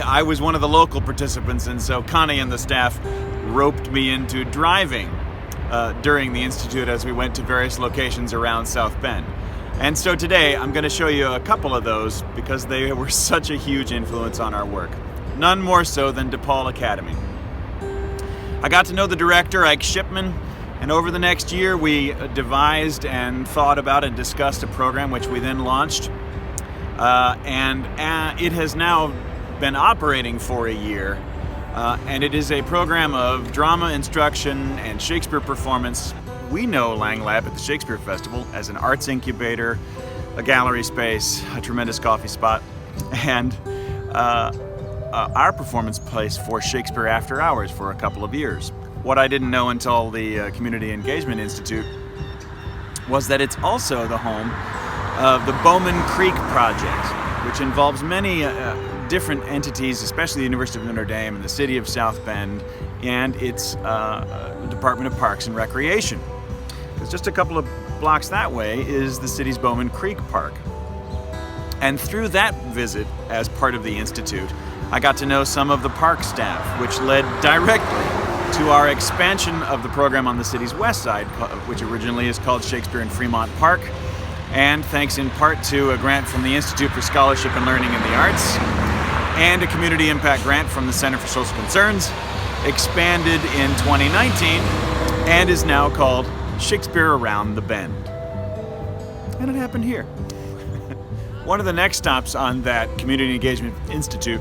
I was one of the local participants, and so Connie and the staff roped me into driving during the Institute as we went to various locations around South Bend. And so today I'm going to show you a couple of those because they were such a huge influence on our work. None more so than DePaul Academy. I got to know the director, Ike Shipman, and over the next year we devised and thought about and discussed a program which we then launched. And it has now been operating for a year. And it is a program of drama instruction and Shakespeare performance. We know Lang Lab at the Shakespeare Festival as an arts incubator, a gallery space, a tremendous coffee spot, and our performance place for Shakespeare After Hours for a couple of years. What I didn't know until the Community Engagement Institute was that it's also the home of the Bowman Creek Project, which involves many different entities, especially the University of Notre Dame and the City of South Bend and its Department of Parks and Recreation. Because just a couple of blocks that way is the city's Bowman Creek Park. And through that visit, as part of the Institute, I got to know some of the park staff, which led directly to our expansion of the program on the city's west side, which originally is called Shakespeare in Fremont Park, and thanks in part to a grant from the Institute for Scholarship and Learning in the Arts, and a community impact grant from the Center for Social Concerns, expanded in 2019, and is now called Shakespeare Around the Bend. And it happened here. One of the next stops on that Community Engagement Institute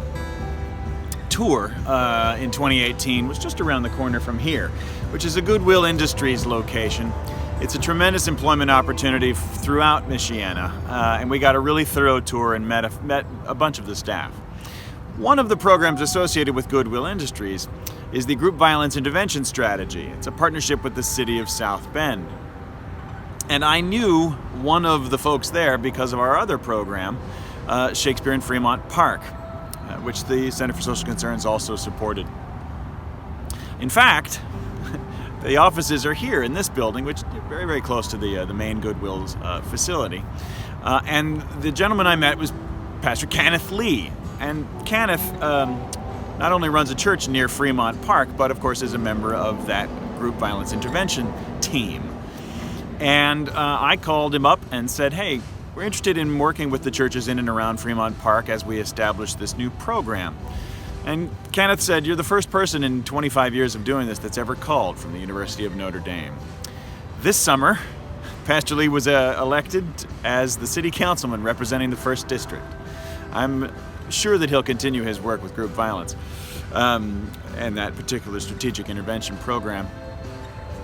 tour in 2018 was just around the corner from here, which is a Goodwill Industries location. It's a tremendous employment opportunity throughout Michiana, and we got a really thorough tour and met a bunch of the staff. One of the programs associated with Goodwill Industries is the Group Violence Intervention Strategy. It's a partnership with the City of South Bend. And I knew one of the folks there because of our other program, Shakespeare in Fremont Park, which the Center for Social Concerns also supported. In fact, the offices are here in this building, which is very, very close to the main Goodwill's facility. And the gentleman I met was Pastor Kenneth Lee. And Kenneth not only runs a church near Fremont Park, but of course is a member of that group violence intervention team. And I called him up and said, hey, we're interested in working with the churches in and around Fremont Park as we establish this new program. And Kenneth said, you're the first person in 25 years of doing this that's ever called from the University of Notre Dame. This summer, Pastor Lee was elected as the city councilman representing the 1st District. I'm sure that he'll continue his work with group violence and that particular strategic intervention program.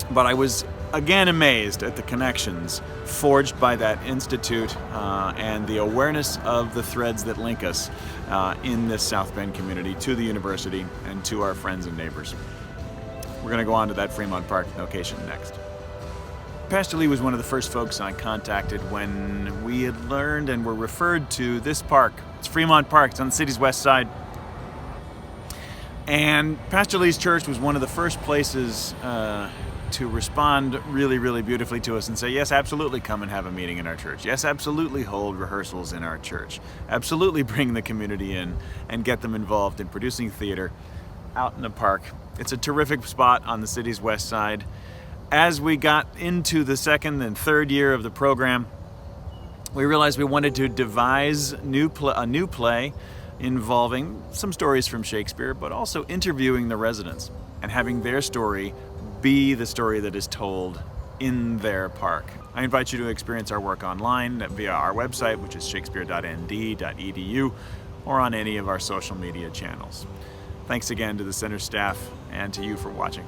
But I was again amazed at the connections forged by that institute and the awareness of the threads that link us in this South Bend community to the university and to our friends and neighbors. We're going to go on to that Fremont Park location next. Pastor Lee was one of the first folks I contacted when we had learned and were referred to this park. It's Fremont Park. It's on the city's west side. And Pastor Lee's church was one of the first places to respond really, really beautifully to us and say, yes, absolutely come and have a meeting in our church. Yes, absolutely hold rehearsals in our church. Absolutely bring the community in and get them involved in producing theater out in the park. It's a terrific spot on the city's west side. As we got into the 2nd and 3rd year of the program, we realized we wanted to devise a new play involving some stories from Shakespeare, but also interviewing the residents and having their story be the story that is told in their park. I invite you to experience our work online via our website, which is shakespeare.nd.edu, or on any of our social media channels. Thanks again to the center staff and to you for watching.